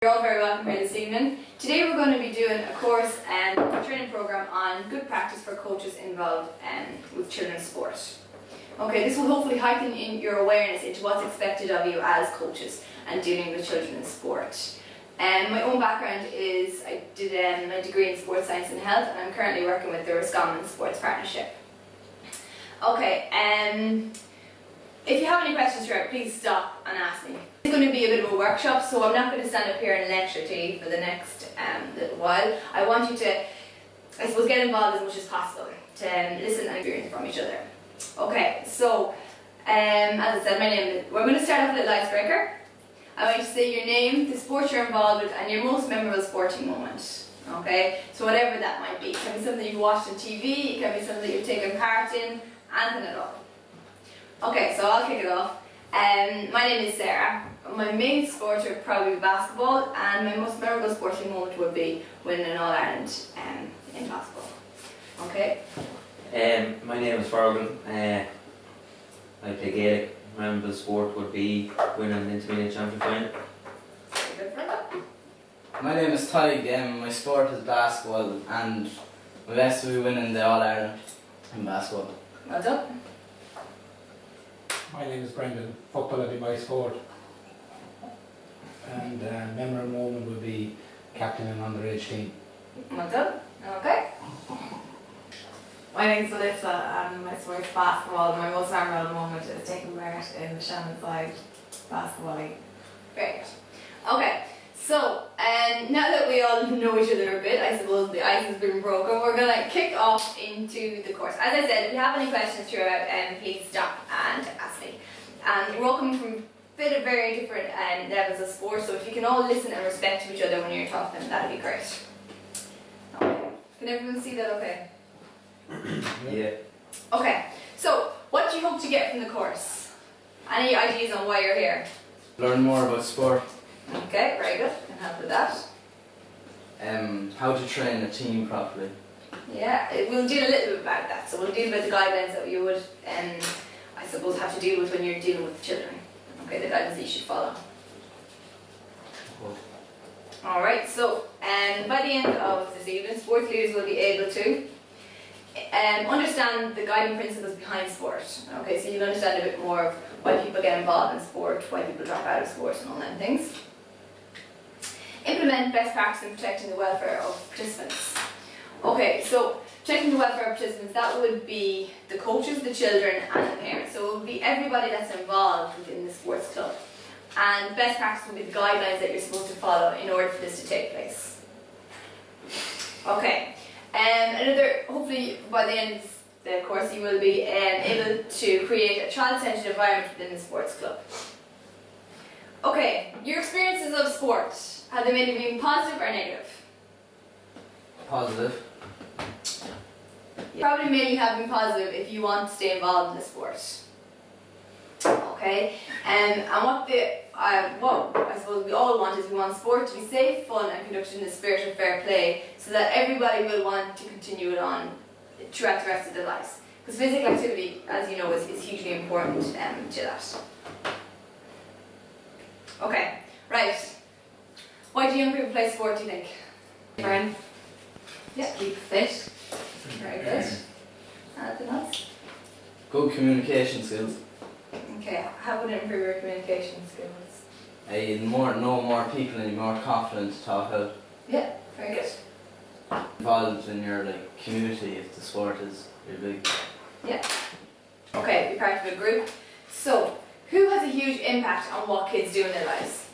You're all very welcome here this evening. Today we're going to be doing a course and a training program on good practice for coaches involved with children's sport. Okay, this will hopefully heighten your awareness into what's expected of you as coaches and dealing with children in sport. My own background is I did my degree in sports science and health, and I'm currently working with the Roscommon Sports Partnership. Okay, if you have any questions throughout, please stop and ask me. It's going to be a bit of a workshop, so I'm not going to stand up here and lecture to you for the next little while. I want you to, I suppose, get involved as much as possible to listen and experience from each other. Okay, so as I said, we're going to start off with a little icebreaker. I want you to say your name, the sport you're involved with, and your most memorable sporting moment. Okay, so whatever that might be. It can be something you've watched on TV, it can be something that you've taken part in, anything at all. Okay, so I'll kick it off. My name is Sarah. My main sport would probably be basketball, and my most memorable sporting moment would be winning an All-Ireland in basketball. Okay? My name is Fergal. I play Gaelic. My memorable sport would be winning the intermediate champion final. Good for that. My name is Tyg. My sport is basketball, and my best will be winning the All-Ireland in basketball. Well done. My name is Brendan. Football would be my sport. And memorable moment would be captain an underage team. Well done. Okay. My name's Alyssa and my sport is basketball. My most memorable moment is taking part in the Shannon Side Basketball League. Very good. Okay, so now that we all know each other a bit, I suppose the ice has been broken, we're going to kick off into the course. As I said, if you have any questions throughout, please stop and ask me. We're all coming from very different levels of sport, so if you can all listen and respect each other when you're talking, that'd be great. Okay. Can everyone see that okay? Yeah. Okay, so what do you hope to get from the course? Any ideas on why you're here? Learn more about sport. Okay, very good. Can help with that. How to train a team properly. Yeah, we'll deal a little bit about that. So we'll deal with the guidelines that you would, I suppose, have to deal with when you're dealing with children. Okay, the guidelines that you should follow. Alright, so by the end of this evening, sports leaders will be able to understand the guiding principles behind sport. Okay, so you'll understand a bit more of why people get involved in sport, why people drop out of sport and all that things. Implement best practice in protecting the welfare of participants. Okay, so protecting the welfare of participants, that would be the coaches, the children and the parents. So it would be everybody that's involved within the sports club. And best practice would be the guidelines that you're supposed to follow in order for this to take place. Okay, hopefully by the end of the course you will be able to create a child-centered environment within the sports club. Okay, your experiences of sport, have they mainly been positive or negative? Positive. Probably mainly have been positive if you want to stay involved in the sport. Okay, and what I suppose we all want is we want sport to be safe, fun and conducted in the spirit of fair play, so that everybody will want to continue it on throughout the rest of their lives. Because physical activity, as you know, is hugely important to that. Okay, right. Why do young people play sport, do you think? Friend. Yeah, keep fit. Very good. Anything else? Good communication skills. Okay, how would it improve your communication skills? You know more people and you're more confident to talk out. Yeah, very good. Involved in your community if the sport is really big. Yeah. Okay, be part of a group. So, who has a huge impact on what kids do in their lives?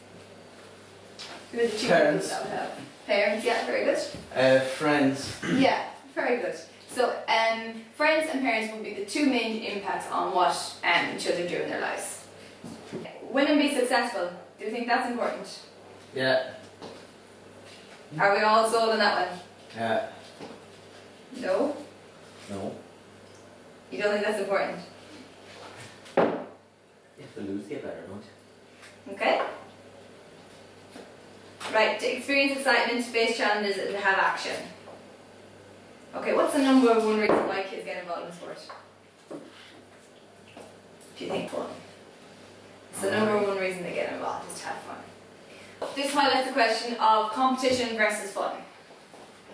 Who are the two Parents. people that would have? Parents, yeah, very good. Friends. Yeah, very good. So, friends and parents will be the two main impacts on what children do in their lives. Win and be successful. Do you think that's important? Yeah. Are we all sold on that one? Yeah. No? No. You don't think that's important? If the lose, get better, don't you? Okay. Right, to experience excitement, to face challenges and to have action. Okay, what's the number one reason why kids get involved in sport? Do you think fun? It's the number one reason they get involved, is to have fun. this highlights the question of competition versus fun.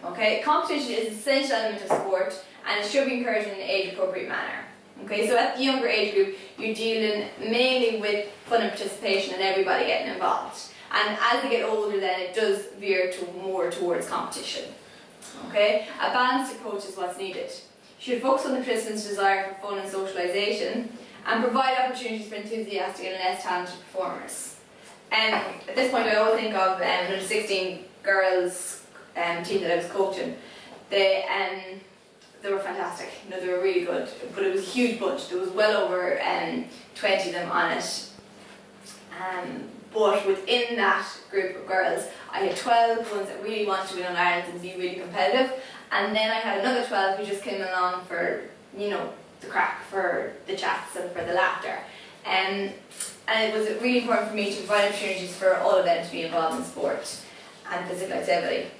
Okay, competition is an essential element of sport and it should be encouraged in an age-appropriate manner. Okay, so at the younger age group, you're dealing mainly with fun and participation and everybody getting involved. And as they get older, then it does veer to more towards competition. Okay, a balanced approach is what's needed. You should focus on the participants' desire for fun and socialisation and provide opportunities for enthusiastic and less talented performers. At this point, I always think of under 16 girls team that I was coaching. They were fantastic. You know, they were really good, but it was a huge bunch. There was well over 20 of them on it. But within that group of girls, I had 12 ones that really wanted to win on Ireland and be really competitive, and then I had another 12 who just came along for, you know, the crack, for the chats and for the laughter. And it was really important for me to provide opportunities for all of them to be involved in sport and physical activity.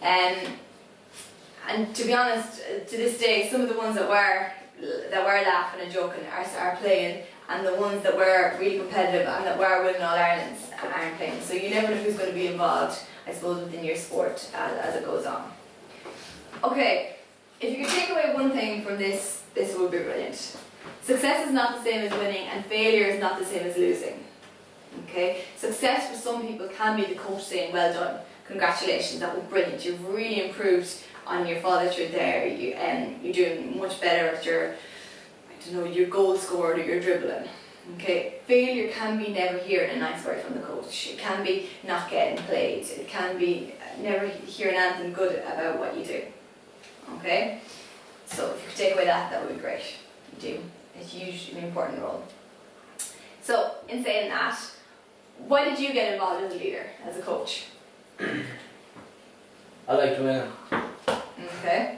And to be honest, to this day, some of the ones that were laughing and joking are playing, and the ones that were really competitive and that were winning All Irelands aren't playing. So you never know who's going to be involved, I suppose, within your sport as it goes on. Okay, if you could take away one thing from this would be brilliant. Success is not the same as winning, and failure is not the same as losing. Okay, success for some people can be the coach saying, "Well done, congratulations, that was brilliant. You've really improved on your follow through there. You're doing much better at your, your goal scored or your dribbling." Okay, failure can be never hearing a nice word from the coach. It can be not getting played. It can be never hearing anything good about what you do. Okay, so if you could take away that would be great. You do a hugely important role. So, in saying that, why did you get involved as a leader, as a coach? I like to win. Okay,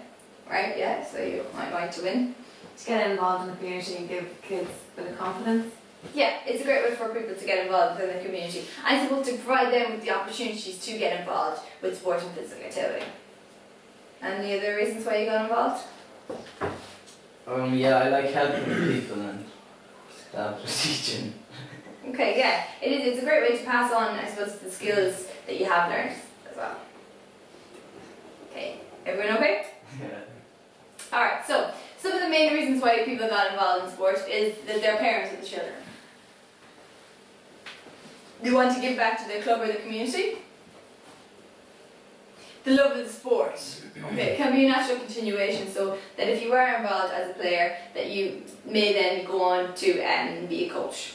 right, yeah, so you might like to win. To get involved in the community and give kids a bit of confidence. Yeah, it's a great way for people to get involved in the community. And I suppose to provide them with the opportunities to get involved with sport and physical activity. Any other reasons why you got involved? Yeah, I like helping people and teaching. Okay, yeah, it's a great way to pass on, I suppose, the skills that you have learned as well. Okay, everyone okay? Yeah. Alright, so some of the main reasons why people got involved in sport is that they're parents of the children. They want to give back to the club or the community. The love of the sport. Okay, it can be a natural continuation, so that if you are involved as a player, that you may then go on to be a coach.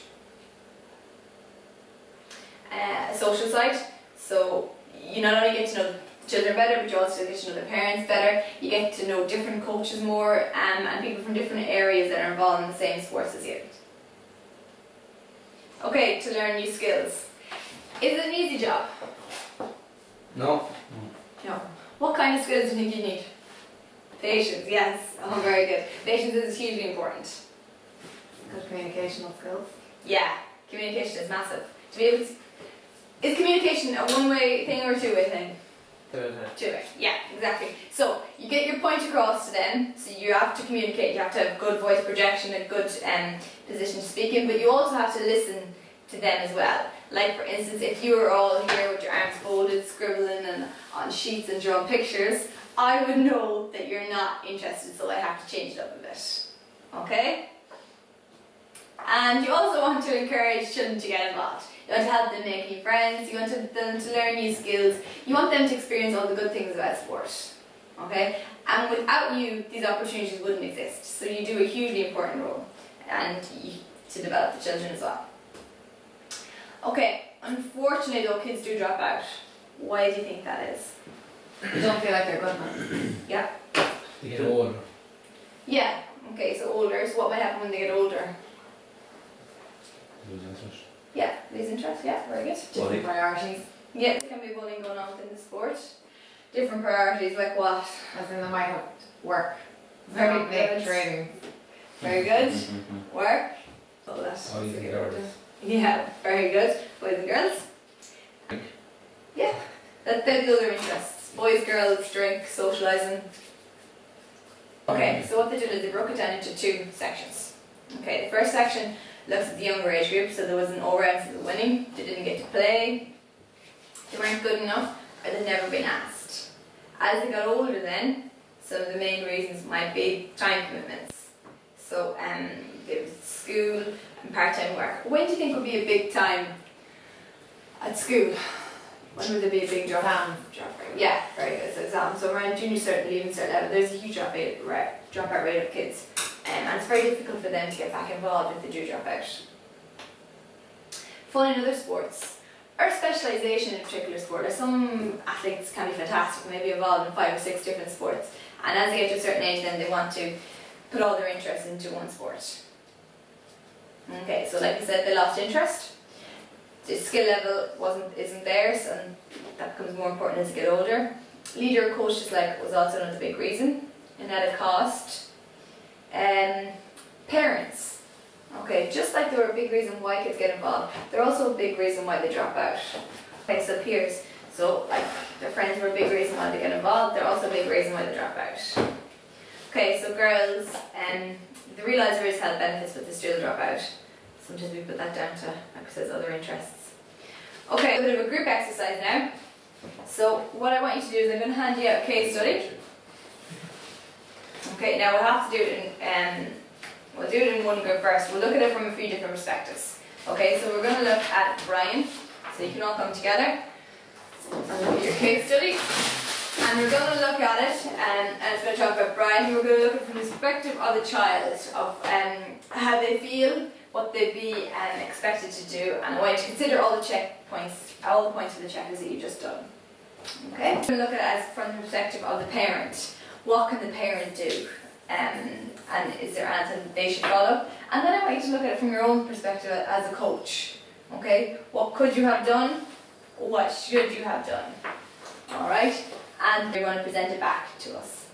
A social side, so you not only get to know the children better, but you also get to know the parents better. You get to know different coaches more, and people from different areas that are involved in the same sports as you. Okay, to learn new skills. Is it an easy job? No. No. What kind of skills do you think you need? Patience, yes. Oh, very good. Patience is hugely important. Good communicational skills. Yeah, communication is massive. To be able to, is communication a one-way thing or a two-way thing? Two-way, yeah, exactly. So you get your point across to them, so you have to communicate, you have to have good voice projection, a good position to speak in, but you also have to listen to them as well. Like for instance, if you were all here with your arms folded, scribbling and on sheets and drawing pictures, I would know that you're not interested, so I have to change it up a bit. Okay? And you also want to encourage children to get involved. You want to help them make new friends, you want them to learn new skills, you want them to experience all the good things about sport. Okay? And without you, these opportunities wouldn't exist. So you do a hugely important role, and to develop the children as well. Okay, unfortunately though, kids do drop out. Why do you think that is? They don't feel like they're good enough. Yeah? They get older. Yeah, okay, so older. So what might happen when they get older? Lose interest. Yeah, lose interest, yeah, very good. Different priorities. Yeah, there can be bullying going on within the sport. Different priorities, like what? As in they might have work. Very Very big good. training. Very good. Work. All that. Oh, you think girls. Yeah, very good. Boys and girls. Yeah, they're the other interests. Boys, girls, drink, socialising. Okay, so what they did is they broke it down into two sections. Okay, the first section looks at the younger age group, so there was an all-round season winning, they didn't get to play. they weren't good enough, or they'd never been asked. As they got older then, some of the main reasons might be time commitments. So there was school and part-time work. When do you think would be a big time at school? When would there be a big drop rate? Yeah, very good. So exams. So around junior cert, leaving cert level, there's a huge dropout rate of kids. And it's very difficult for them to get back involved if they do drop out. Fun in other sports, or specialisation in a particular sport. Or some athletes can be fantastic, maybe involved in 5 or 6 different sports. And as they get to a certain age, then they want to put all their interest into one sport. Okay, so like I said, they lost interest. The skill level isn't theirs, and that becomes more important as they get older. Leader or coach dislike was also another big reason, and at a cost. Parents. Okay, just like they were a big reason why kids get involved, they're also a big reason why they drop out. Okay, so peers. So like their friends were a big reason why they get involved, they're also a big reason why they drop out. Okay, so girls, they realise there is health benefits but they still drop out. Sometimes we put that down to, like I said, other interests. Okay, a bit of a group exercise now. So what I want you to do is I'm going to hand you out a case study. Okay, now we'll have to do it in one group first. We'll look at it from a few different perspectives. Okay, so we're going to look at Brian. So you can all come together and look at your case study. And we're going to look at it, and it's going to talk about Brian. We're going to look at it from the perspective of the child, of how they feel, what they'd be expected to do, and I want you to consider all the checkpoints, all the points of the checklist that you've just done. Okay? We're going to look at it as from the perspective of the parent. What can the parent do? And is there anything that they should follow? And then I want you to look at it from your own perspective as a coach. Okay? What could you have done? What should you have done? Alright? And you're going to present it back to us.